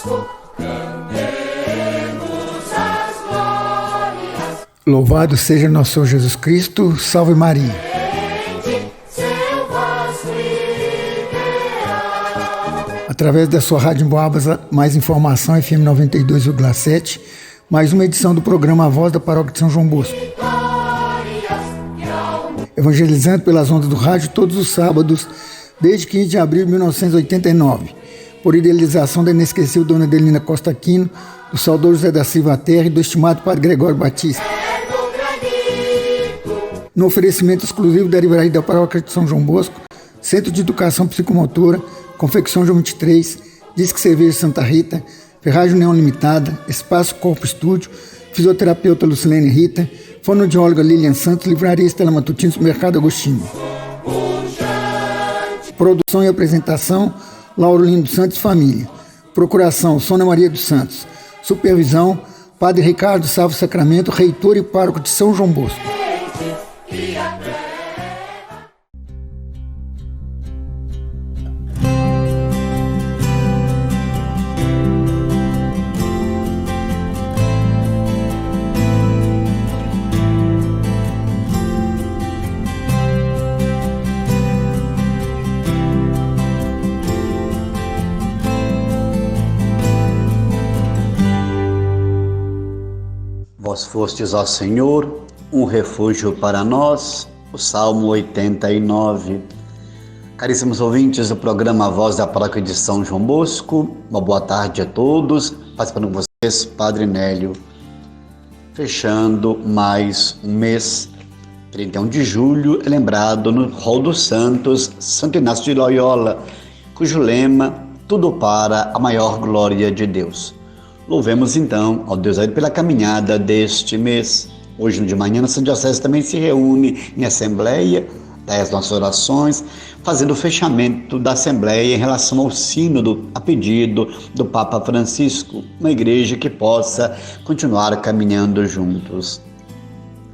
Bosco, cantemos as glórias. Louvado seja nosso Senhor Jesus Cristo, salve Maria. Seu vasto ideal. Através da sua Rádio Emboabas, mais informação, FM 92,7, mais uma edição do programa A Voz da Paróquia de São João Bosco. Evangelizando pelas ondas do rádio todos os sábados, desde 15 de abril de 1989, por idealização da inesquecível Dona Adelina Costa Aquino, do saudoso José da Silva Terra e do estimado Padre Gregório Batista. No oferecimento exclusivo da Livraria da Paróquia de São João Bosco, Centro de Educação Psicomotora, Confecção João 23, Disque Cerveja Santa Rita, Ferragem União Limitada, Espaço Corpo Estúdio, Fisioterapeuta Lucilene Rita, Fonoaudióloga Lilian Santos, Livraria Estela Matutino, Mercado Agostinho. Produção e apresentação, Laurolindo Santos Família. Procuração, Sônia Maria dos Santos. Supervisão, Padre Ricardo Salvo Sacramento, reitor e pároco de São João Bosco. Vós fostes, ó Senhor, um refúgio para nós, o Salmo 89. Caríssimos ouvintes do programa A Voz da Paróquia de São João Bosco, uma boa tarde a todos, participando com vocês, Padre Nélio. Fechando mais um mês, 31 de julho, é lembrado no Rol dos Santos, Santo Inácio de Loyola, cujo lema, tudo para a maior glória de Deus. Louvemos então ao Deus aí pela caminhada deste mês. Hoje de manhã, a Santa Diocese também se reúne em assembleia, dá as nossas orações, fazendo o fechamento da assembleia em relação ao sínodo, a pedido do Papa Francisco, uma igreja que possa continuar caminhando juntos.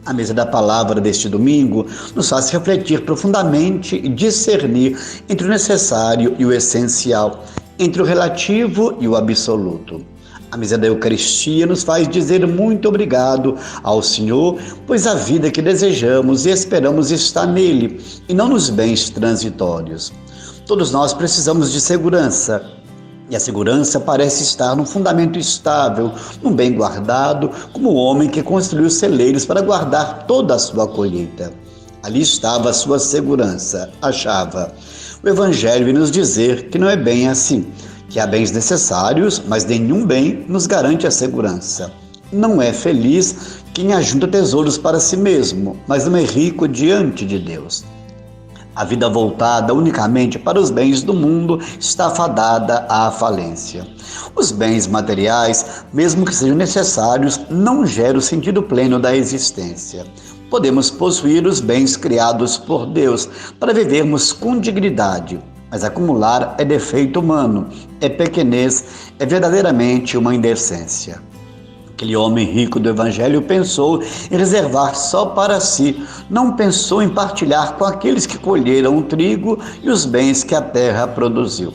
A mesa da palavra deste domingo nos faz refletir profundamente e discernir entre o necessário e o essencial, entre o relativo e o absoluto. A mesa da Eucaristia nos faz dizer muito obrigado ao Senhor, pois a vida que desejamos e esperamos está nele e não nos bens transitórios. Todos nós precisamos de segurança, e a segurança parece estar num fundamento estável, num bem guardado, como o homem que construiu celeiros para guardar toda a sua colheita. Ali estava a sua segurança, achava. O Evangelho vem nos dizer que não é bem assim, que há bens necessários, mas nenhum bem nos garante a segurança. Não é feliz quem ajunta tesouros para si mesmo, mas não é rico diante de Deus. A vida voltada unicamente para os bens do mundo está fadada à falência. Os bens materiais, mesmo que sejam necessários, não geram o sentido pleno da existência. Podemos possuir os bens criados por Deus para vivermos com dignidade, mas acumular é defeito humano, é pequenez, é verdadeiramente uma indecência. Aquele homem rico do Evangelho pensou em reservar só para si, não pensou em partilhar com aqueles que colheram o trigo e os bens que a terra produziu.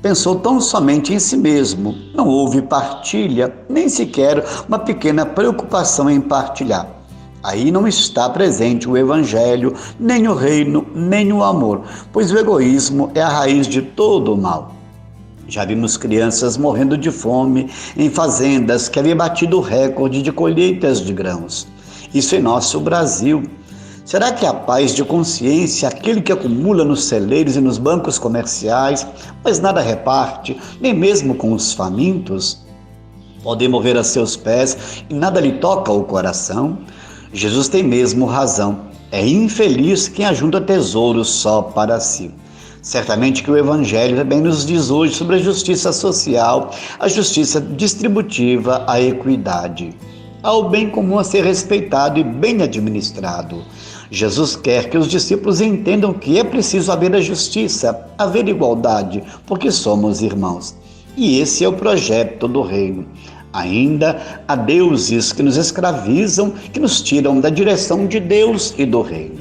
Pensou tão somente em si mesmo, não houve partilha, nem sequer uma pequena preocupação em partilhar. Aí não está presente o Evangelho, nem o reino, nem o amor, pois o egoísmo é a raiz de todo o mal. Já vimos crianças morrendo de fome em fazendas que haviam batido o recorde de colheitas de grãos. Isso em nosso Brasil. Será que a paz de consciência, aquele que acumula nos celeiros e nos bancos comerciais, mas nada reparte, nem mesmo com os famintos? Pode morrer a seus pés e nada lhe toca o coração? Jesus tem mesmo razão. É infeliz quem ajunta tesouros só para si. Certamente que o Evangelho também nos diz hoje sobre a justiça social, a justiça distributiva, a equidade. Há o bem comum a ser respeitado e bem administrado. Jesus quer que os discípulos entendam que é preciso haver a justiça, haver igualdade, porque somos irmãos. E esse é o projeto do reino. Ainda há deuses que nos escravizam, que nos tiram da direção de Deus e do reino.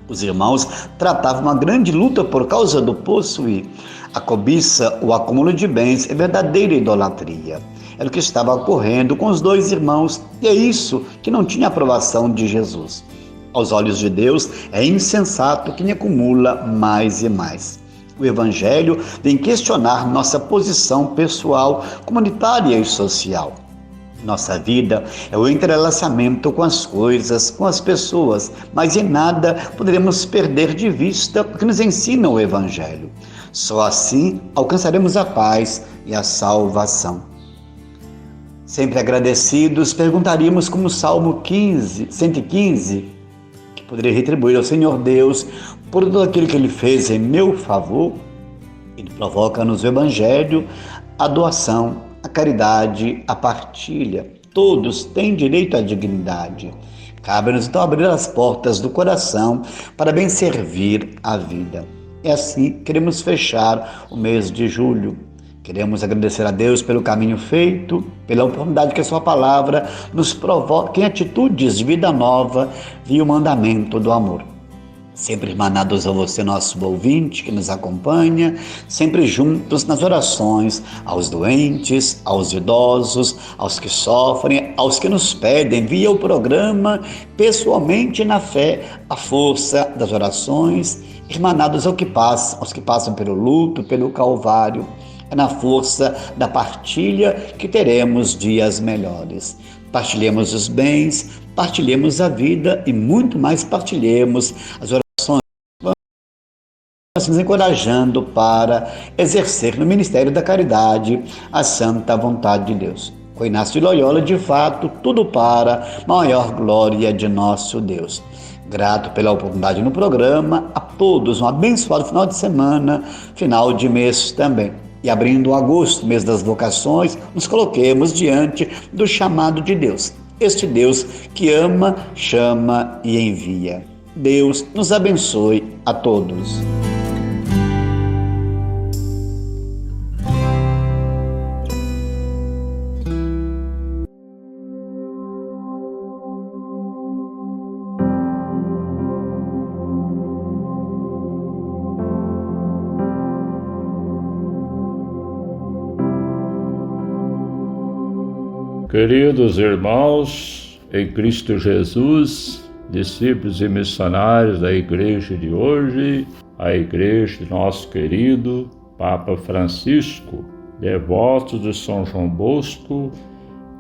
Os irmãos tratavam uma grande luta por causa do possuir. A cobiça, o acúmulo de bens, é verdadeira idolatria. Era o que estava ocorrendo com os dois irmãos, e é isso que não tinha aprovação de Jesus. Aos olhos de Deus, é insensato quem acumula mais e mais. O Evangelho vem questionar nossa posição pessoal, comunitária e social. Nossa vida é o entrelaçamento com as coisas, com as pessoas, mas em nada poderemos perder de vista o que nos ensina o Evangelho. Só assim alcançaremos a paz e a salvação. Sempre agradecidos, perguntaríamos como o Salmo 115, que poderia retribuir ao Senhor Deus por tudo aquilo que Ele fez em meu favor. Ele provoca-nos o Evangelho, a doação, a caridade, a partilha. Todos têm direito à dignidade. Cabe-nos então abrir as portas do coração para bem servir a vida. E assim queremos fechar o mês de julho. Queremos agradecer a Deus pelo caminho feito, pela oportunidade que a sua palavra nos provoca em atitudes de vida nova via o mandamento do amor. Sempre emanados a você, nosso ouvinte que nos acompanha, sempre juntos nas orações aos doentes, aos idosos, aos que sofrem, aos que nos pedem via o programa, pessoalmente na fé, a força das orações, emanados aos que passam pelo luto, pelo calvário. É na força da partilha que teremos dias melhores. Partilhemos os bens, partilhemos a vida e muito mais partilhemos as orações, nos encorajando para exercer no ministério da caridade a santa vontade de Deus. Com Inácio de Loyola, de fato, tudo para a maior glória de nosso Deus. Grato pela oportunidade no programa, a todos um abençoado final de semana, final de mês também. E abrindo agosto, mês das vocações, nos coloquemos diante do chamado de Deus. Este Deus que ama, chama e envia. Deus nos abençoe a todos. Queridos irmãos, em Cristo Jesus, discípulos e missionários da igreja de hoje, a igreja de nosso querido Papa Francisco, devotos de São João Bosco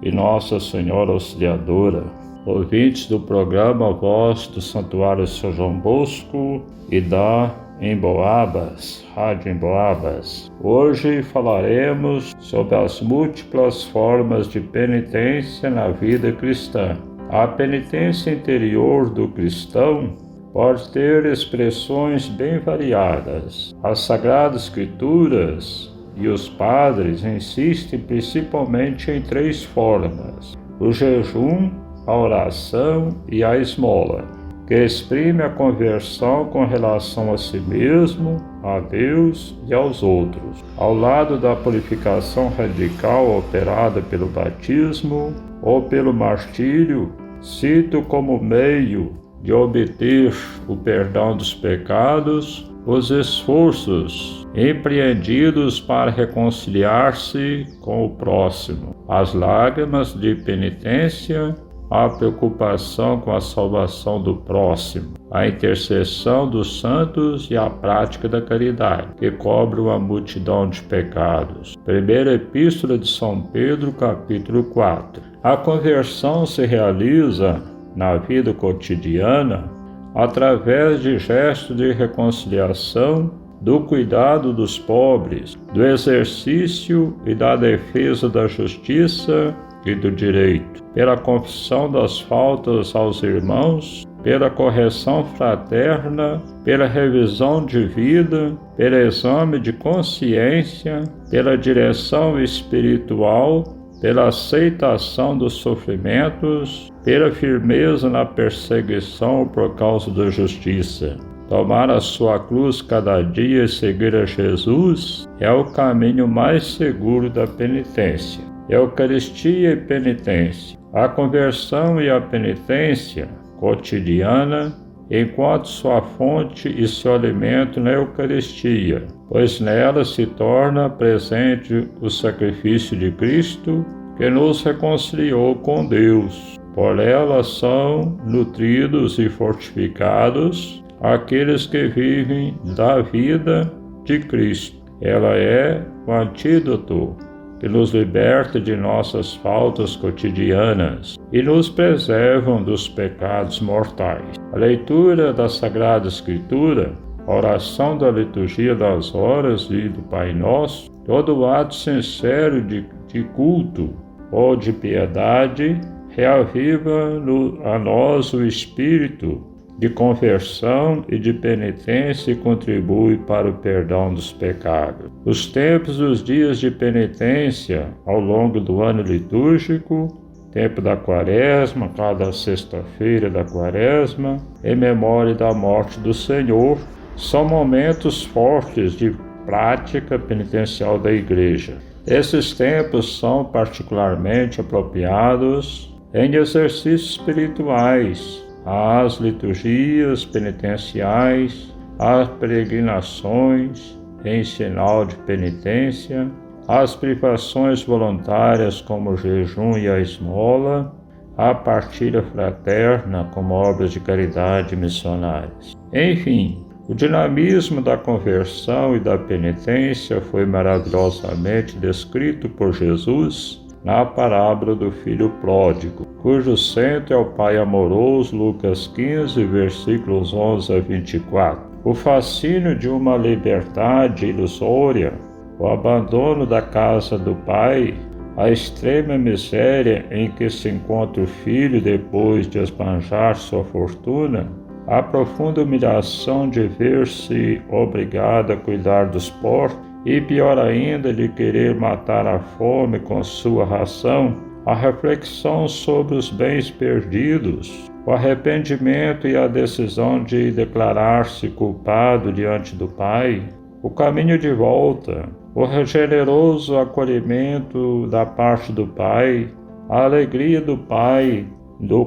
e Nossa Senhora Auxiliadora, ouvintes do programa Voz do Santuário São João Bosco e da Emboabas, Rádio Emboabas. Hoje falaremos sobre as múltiplas formas de penitência na vida cristã. A penitência interior do cristão pode ter expressões bem variadas. As Sagradas Escrituras e os padres insistem principalmente em 3 formas: o jejum, a oração e a esmola, que exprime a conversão com relação a si mesmo, a Deus e aos outros. Ao lado da purificação radical operada pelo batismo ou pelo martírio, cito como meio de obter o perdão dos pecados os esforços empreendidos para reconciliar-se com o próximo, as lágrimas de penitência, a preocupação com a salvação do próximo, a intercessão dos santos e a prática da caridade, que cobre uma multidão de pecados. Primeira Epístola de São Pedro, capítulo 4. A conversão se realiza na vida cotidiana através de gestos de reconciliação, do cuidado dos pobres, do exercício e da defesa da justiça e do direito, pela confissão das faltas aos irmãos, pela correção fraterna, pela revisão de vida, pelo exame de consciência, pela direção espiritual, pela aceitação dos sofrimentos, pela firmeza na perseguição por causa da justiça. Tomar a sua cruz cada dia e seguir a Jesus é o caminho mais seguro da penitência. Eucaristia e penitência. A conversão e a penitência cotidiana enquanto sua fonte e seu alimento na Eucaristia, pois nela se torna presente o sacrifício de Cristo, que nos reconciliou com Deus. Por ela são nutridos e fortificados aqueles que vivem da vida de Cristo. Ela é o antídoto que nos liberta de nossas faltas cotidianas e nos preservam dos pecados mortais. A leitura da Sagrada Escritura, a oração da liturgia das horas e do Pai Nosso, todo ato sincero de culto ou de piedade reaviva a nós o espírito de conversão e de penitência e contribui para o perdão dos pecados. Os tempos dos dias de penitência ao longo do ano litúrgico, tempo da Quaresma, cada sexta-feira da Quaresma, em memória da morte do Senhor, são momentos fortes de prática penitencial da Igreja. Esses tempos são particularmente apropriados em exercícios espirituais, às liturgias penitenciais, às peregrinações em sinal de penitência, às privações voluntárias como o jejum e a esmola, à partilha fraterna como obras de caridade missionárias. Enfim, o dinamismo da conversão e da penitência foi maravilhosamente descrito por Jesus na parábola do filho pródigo, cujo centro é o Pai amoroso, Lucas 15, versículos 11 a 24. O fascínio de uma liberdade ilusória, o abandono da casa do Pai, a extrema miséria em que se encontra o filho depois de esbanjar sua fortuna, a profunda humilhação de ver-se obrigado a cuidar dos porcos, e pior ainda, de querer matar a fome com sua ração, a reflexão sobre os bens perdidos, o arrependimento e a decisão de declarar-se culpado diante do Pai, o caminho de volta, o generoso acolhimento da parte do Pai, a alegria do Pai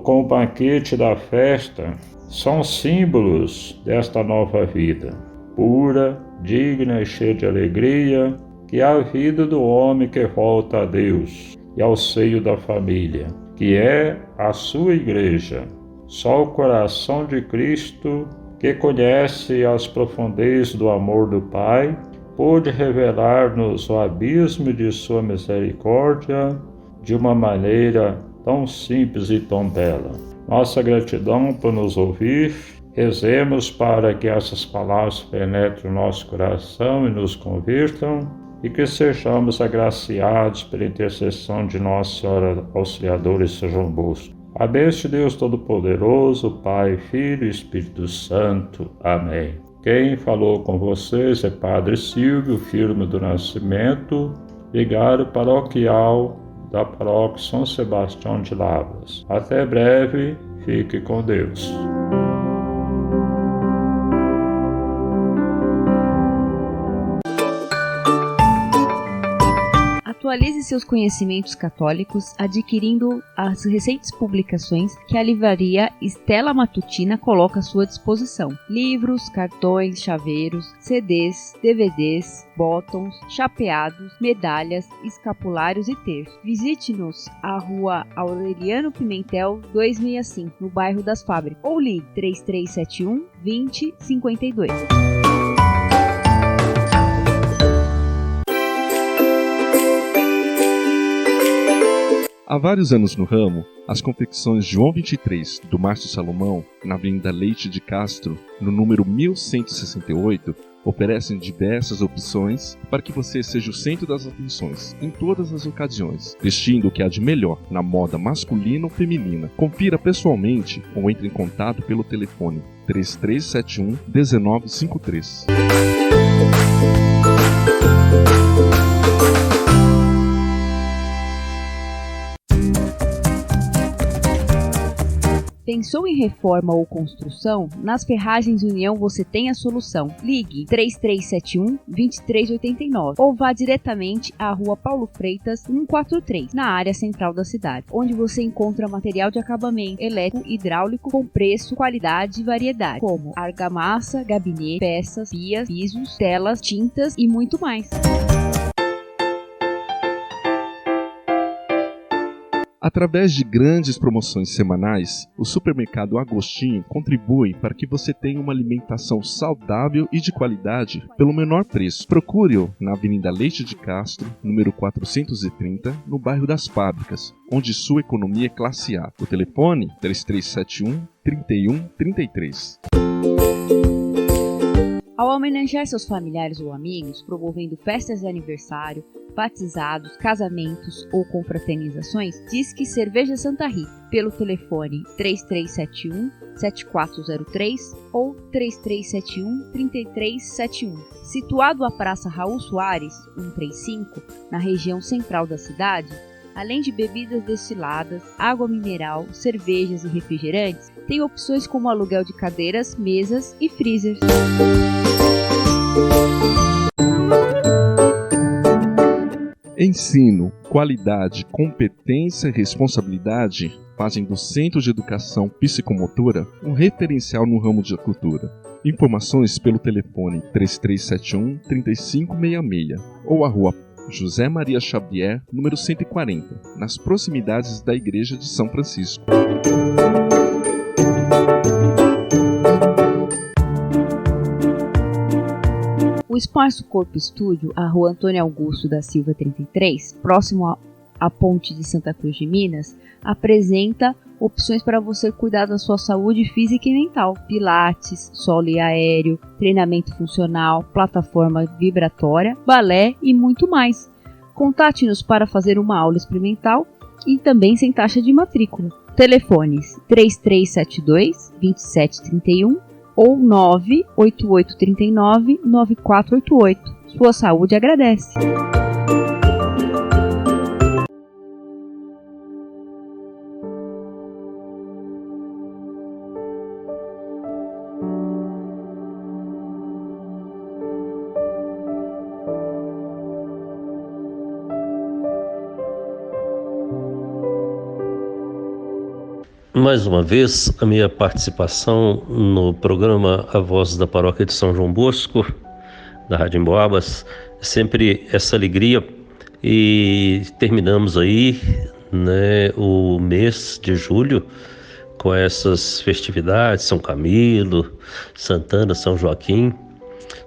com o banquete da festa, são símbolos desta nova vida, pura, digna e cheia de alegria, que é a vida do homem que volta a Deus e ao seio da família, que é a sua igreja. Só o coração de Cristo, que conhece as profundezas do amor do Pai, pôde revelar-nos o abismo de sua misericórdia de uma maneira tão simples e tão bela. Nossa gratidão por nos ouvir. Rezemos para que essas palavras penetrem o nosso coração e nos convirtam, e que sejamos agraciados pela intercessão de Nossa Senhora Auxiliadora e São João Bosco. A bênção de Deus Todo-Poderoso, Pai, Filho e Espírito Santo. Amém. Quem falou com vocês é Padre Silvio, Firmo do Nascimento, vigário paroquial da Paróquia São Sebastião de Lavras. Até breve, fique com Deus. Atualize seus conhecimentos católicos adquirindo as recentes publicações que a livraria Stella Matutina coloca à sua disposição. Livros, cartões, chaveiros, CDs, DVDs, botões, chapeados, medalhas, escapulários e terços. Visite-nos à Rua Aureliano Pimentel 265, no bairro das Fábricas, ou ligue 3371 2052. Há vários anos no ramo, as confecções João 23, do Márcio Salomão, na Avenida Leite de Castro, no número 1168, oferecem diversas opções para que você seja o centro das atenções em todas as ocasiões, vestindo o que há de melhor na moda masculina ou feminina. Confira pessoalmente ou entre em contato pelo telefone 3371 1953. Pensou em reforma ou construção? Nas Ferragens União você tem a solução. Ligue 3371-2389 ou vá diretamente à Rua Paulo Freitas 143, na área central da cidade, onde você encontra material de acabamento elétrico e hidráulico com preço, qualidade e variedade, como argamassa, gabinete, peças, pias, pisos, telas, tintas e muito mais. Através de grandes promoções semanais, o Supermercado Agostinho contribui para que você tenha uma alimentação saudável e de qualidade pelo menor preço. Procure-o na Avenida Leite de Castro, número 430, no bairro das Fábricas, onde sua economia é classe A. O telefone 3371-3133. Ao homenagear seus familiares ou amigos, promovendo festas de aniversário, batizados, casamentos ou confraternizações, Disque Cerveja Santa Rita, pelo telefone 3371-7403 ou 3371-3371. Situado à Praça Raul Soares, 135, na região central da cidade, além de bebidas destiladas, água mineral, cervejas e refrigerantes, tem opções como aluguel de cadeiras, mesas e freezers. Ensino, qualidade, competência e responsabilidade fazem do Centro de Educação Psicomotora um referencial no ramo de cultura. Informações pelo telefone 3371-3566 ou a Rua José Maria Xavier, número 140, nas proximidades da Igreja de São Francisco. O Espaço Corpo Estúdio, a Rua Antônio Augusto da Silva 33, próximo à Ponte de Santa Cruz de Minas, apresenta opções para você cuidar da sua saúde física e mental. Pilates, solo e aéreo, treinamento funcional, plataforma vibratória, balé e muito mais. Contate-nos para fazer uma aula experimental e também sem taxa de matrícula. Telefones 3372-2731 ou 98839-9488. Sua saúde agradece. Mais uma vez, a minha participação no programa A Voz da Paróquia de São João Bosco, da Rádio Emboabas, é sempre essa alegria. E terminamos aí, né, o mês de julho com essas festividades, São Camilo, Santana, São Joaquim,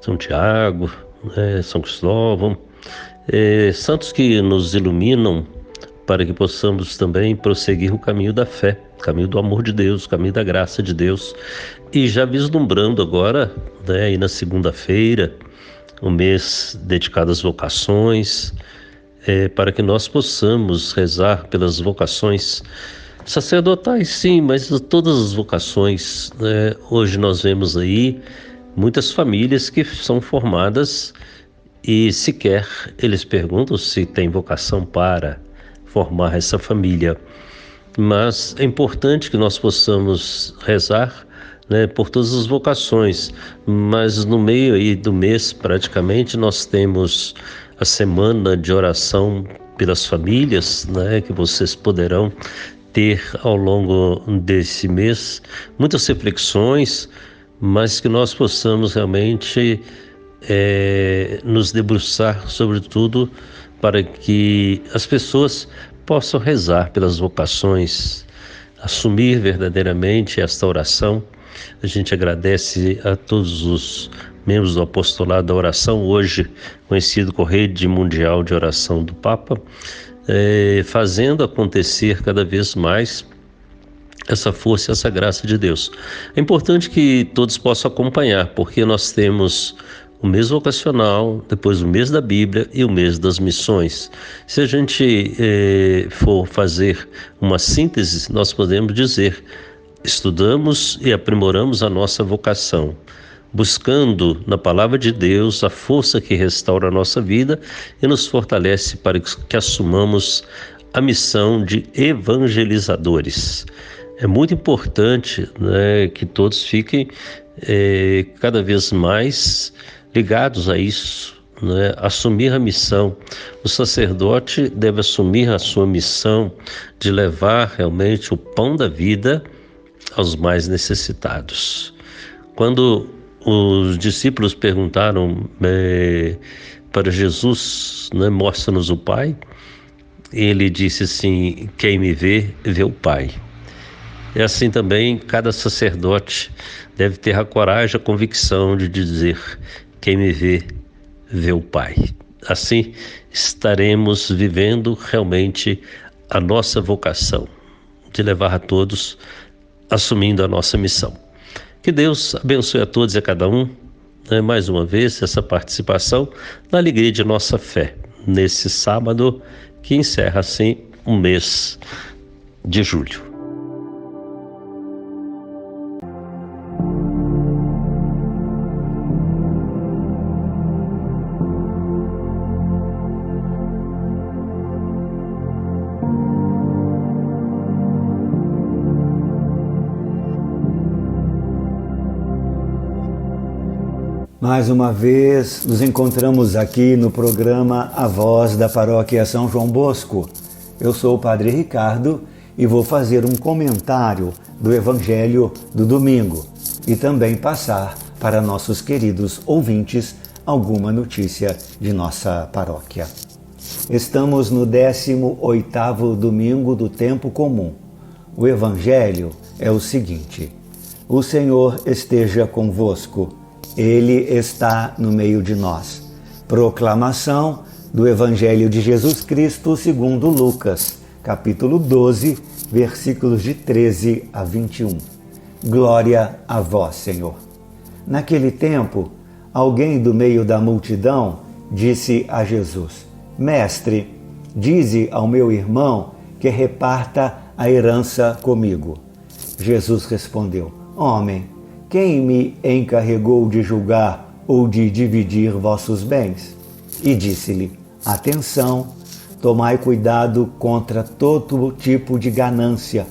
São Tiago, né, São Cristóvão, santos que nos iluminam para que possamos também prosseguir o caminho da fé, o caminho do amor de Deus, o caminho da graça de Deus. E já vislumbrando agora, né, aí na segunda-feira, um mês dedicado às vocações, para que nós possamos rezar pelas vocações sacerdotais, sim, mas todas as vocações, né? Hoje nós vemos aí muitas famílias que são formadas e sequer eles perguntam se tem vocação para formar essa família. Mas é importante que nós possamos rezar, né, por todas as vocações. Mas no meio aí do mês, praticamente, nós temos a semana de oração pelas famílias, né, que vocês poderão ter ao longo desse mês. Muitas reflexões, mas que nós possamos realmente nos debruçar sobre tudo para que as pessoas possam rezar pelas vocações, assumir verdadeiramente esta oração. A gente agradece a todos os membros do Apostolado da Oração, hoje conhecido como Rede Mundial de Oração do Papa, fazendo acontecer cada vez mais essa força e essa graça de Deus. É importante que todos possam acompanhar, porque nós temos o mês vocacional, depois o mês da Bíblia e o mês das missões. Se a gente for fazer uma síntese, nós podemos dizer: estudamos e aprimoramos a nossa vocação, buscando na palavra de Deus a força que restaura a nossa vida e nos fortalece para que assumamos a missão de evangelizadores. É muito importante, né, que todos fiquem cada vez mais ligados a isso, né, assumir a missão. O sacerdote deve assumir a sua missão de levar realmente o pão da vida aos mais necessitados. Quando os discípulos perguntaram para Jesus, né, mostra-nos o Pai, ele disse assim: quem me vê, vê o Pai. E assim também cada sacerdote deve ter a coragem, a convicção de dizer: quem me vê, vê o Pai. Assim estaremos vivendo realmente a nossa vocação de levar a todos, assumindo a nossa missão. Que Deus abençoe a todos e a cada um, né, mais uma vez, essa participação na alegria de nossa fé, nesse sábado que encerra assim um mês de julho. Mais uma vez, nos encontramos aqui no programa A Voz da Paróquia São João Bosco. Eu sou o Padre Ricardo e vou fazer um comentário do Evangelho do domingo e também passar para nossos queridos ouvintes alguma notícia de nossa paróquia. Estamos no 18º domingo do tempo comum. O Evangelho é o seguinte: o Senhor esteja convosco. Ele está no meio de nós. Proclamação do Evangelho de Jesus Cristo segundo Lucas, capítulo 12, versículos de 13 a 21. Glória a vós, Senhor. Naquele tempo, alguém do meio da multidão disse a Jesus: Mestre, dize ao meu irmão que reparta a herança comigo. Jesus respondeu: Homem, quem me encarregou de julgar ou de dividir vossos bens? E disse-lhe: Atenção, tomai cuidado contra todo tipo de ganância,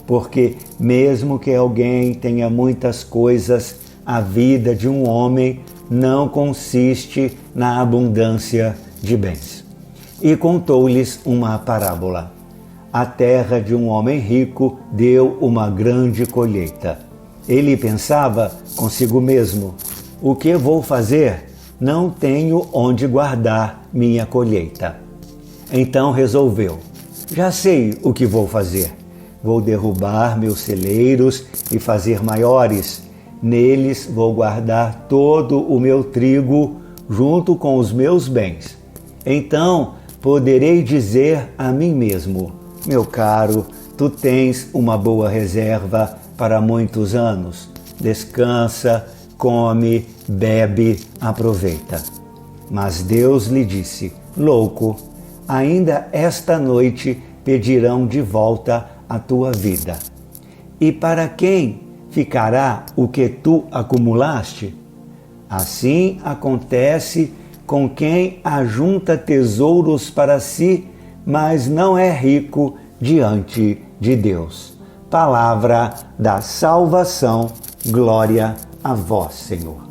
porque mesmo que alguém tenha muitas coisas, a vida de um homem não consiste na abundância de bens. E contou-lhes uma parábola. A terra de um homem rico deu uma grande colheita. Ele pensava consigo mesmo: o que vou fazer? Não tenho onde guardar minha colheita. Então resolveu: já sei o que vou fazer. Vou derrubar meus celeiros e fazer maiores. Neles vou guardar todo o meu trigo junto com os meus bens. Então poderei dizer a mim mesmo: meu caro, tu tens uma boa reserva para muitos anos. Descansa, come, bebe, aproveita. Mas Deus lhe disse: louco, ainda esta noite pedirão de volta a tua vida. E para quem ficará o que tu acumulaste? Assim acontece com quem ajunta tesouros para si, mas não é rico diante de Deus. Palavra da salvação, glória a vós, Senhor.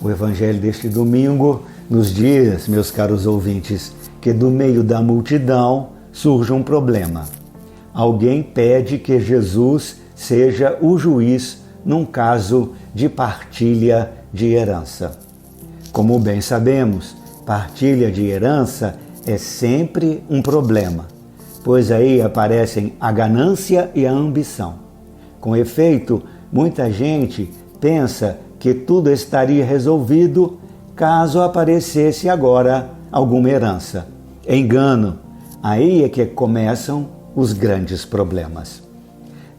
O Evangelho deste domingo nos diz, meus caros ouvintes, que do meio da multidão surge um problema. Alguém pede que Jesus seja o juiz num caso de partilha de herança. Como bem sabemos, partilha de herança é sempre um problema, pois aí aparecem a ganância e a ambição. Com efeito, muita gente pensa que tudo estaria resolvido caso aparecesse agora alguma herança. Engano, aí é que começam os grandes problemas.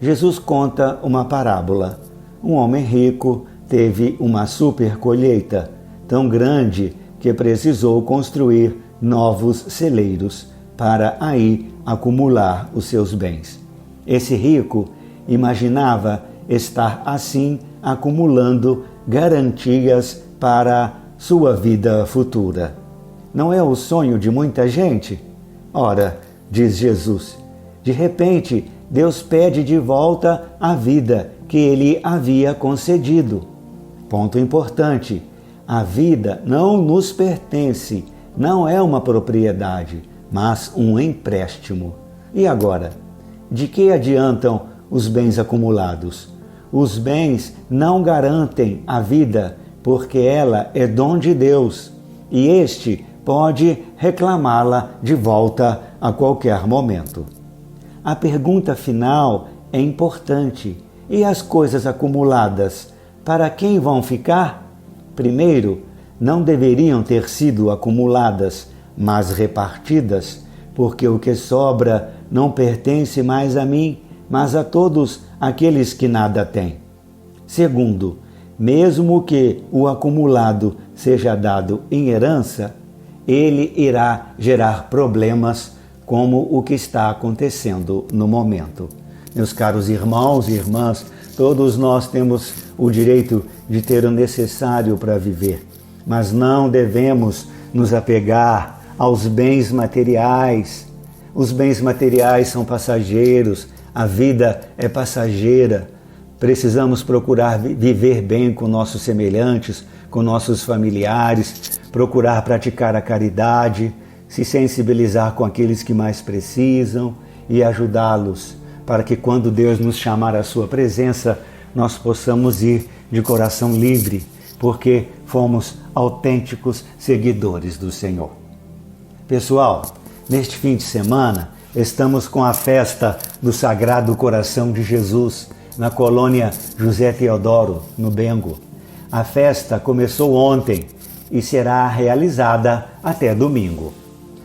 Jesus conta uma parábola. Um homem rico teve uma super colheita, tão grande que precisou construir novos celeiros para aí acumular os seus bens. Esse rico imaginava estar assim acumulando garantias para sua vida futura. Não é o sonho de muita gente? Ora, diz Jesus, de repente Deus pede de volta a vida que Ele havia concedido. Ponto importante: a vida não nos pertence, não é uma propriedade, mas um empréstimo. E agora? De que adiantam os bens acumulados? Os bens não garantem a vida, porque ela é dom de Deus, e este pode reclamá-la de volta a qualquer momento. A pergunta final é importante. E as coisas acumuladas, para quem vão ficar? Primeiro, não deveriam ter sido acumuladas, mas repartidas, porque o que sobra não pertence mais a mim, mas a todos aqueles que nada têm. Segundo, mesmo que o acumulado seja dado em herança, ele irá gerar problemas como o que está acontecendo no momento. Meus caros irmãos e irmãs, todos nós temos o direito de ter o necessário para viver, mas não devemos nos apegar aos bens materiais. Os bens materiais são passageiros, a vida é passageira. Precisamos procurar viver bem com nossos semelhantes, com nossos familiares, procurar praticar a caridade, se sensibilizar com aqueles que mais precisam e ajudá-los, para que quando Deus nos chamar à sua presença, nós possamos ir de coração livre, porque fomos autênticos seguidores do Senhor. Pessoal, neste fim de semana, estamos com a festa do Sagrado Coração de Jesus, na colônia José Teodoro, no Bengo. A festa começou ontem e será realizada até domingo.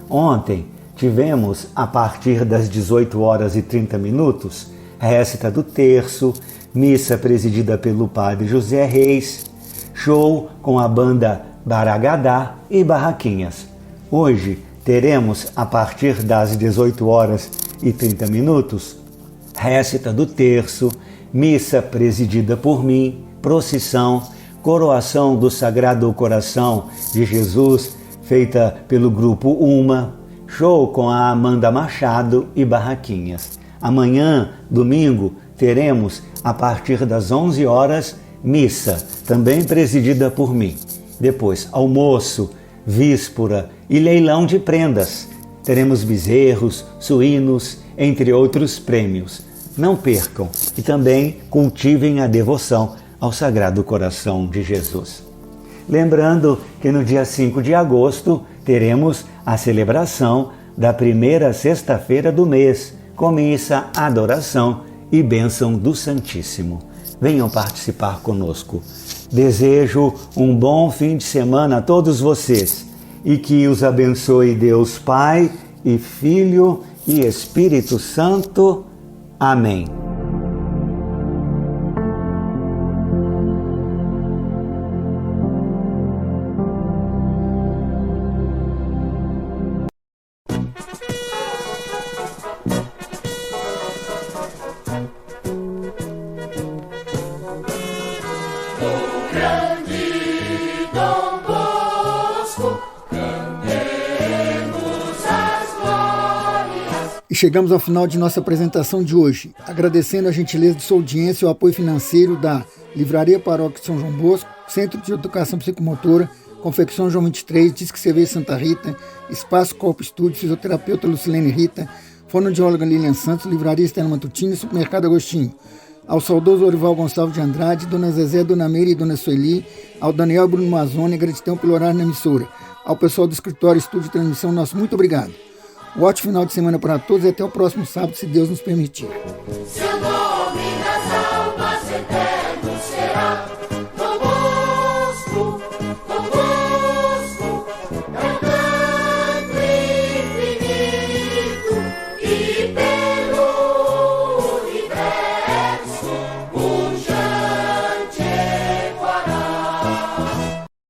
Ontem tivemos, a partir das 18h30, récita do terço, missa presidida pelo padre José Reis, show com a banda Baragadá e barraquinhas. Hoje teremos, a partir das 18h30, récita do terço, missa presidida por mim, procissão, coroação do Sagrado Coração de Jesus, feita pelo grupo Uma, show com a Amanda Machado e barraquinhas. Amanhã, domingo, teremos, a partir das 11h, missa, também presidida por mim. Depois, almoço, víspora e leilão de prendas. Teremos bezerros, suínos, entre outros prêmios. Não percam e também cultivem a devoção ao Sagrado Coração de Jesus. Lembrando que no dia 5 de agosto teremos a celebração da primeira sexta-feira do mês, com missa, adoração e bênção do Santíssimo. Venham participar conosco. Desejo um bom fim de semana a todos vocês e que os abençoe Deus Pai e Filho e Espírito Santo. Amém. E chegamos ao final de nossa apresentação de hoje, agradecendo a gentileza de sua audiência e o apoio financeiro da Livraria Paróquia de São João Bosco, Centro de Educação Psicomotora, Confecção João 23, Disque Cerveja Santa Rita, Espaço Corpo Estúdio, Fisioterapeuta Lucilene Rita, Fonoaudióloga Lilian Santos, Livraria Estela Matutina e Supermercado Agostinho. Ao saudoso Orival Gonçalves de Andrade, Dona Zezé, Dona Meire e Dona Sueli, ao Daniel Bruno Mazzoni, gratidão pelo horário na emissora. Ao pessoal do escritório, estúdio e transmissão, nosso muito obrigado. Um ótimo final de semana para todos e até o próximo sábado, se Deus nos permitir.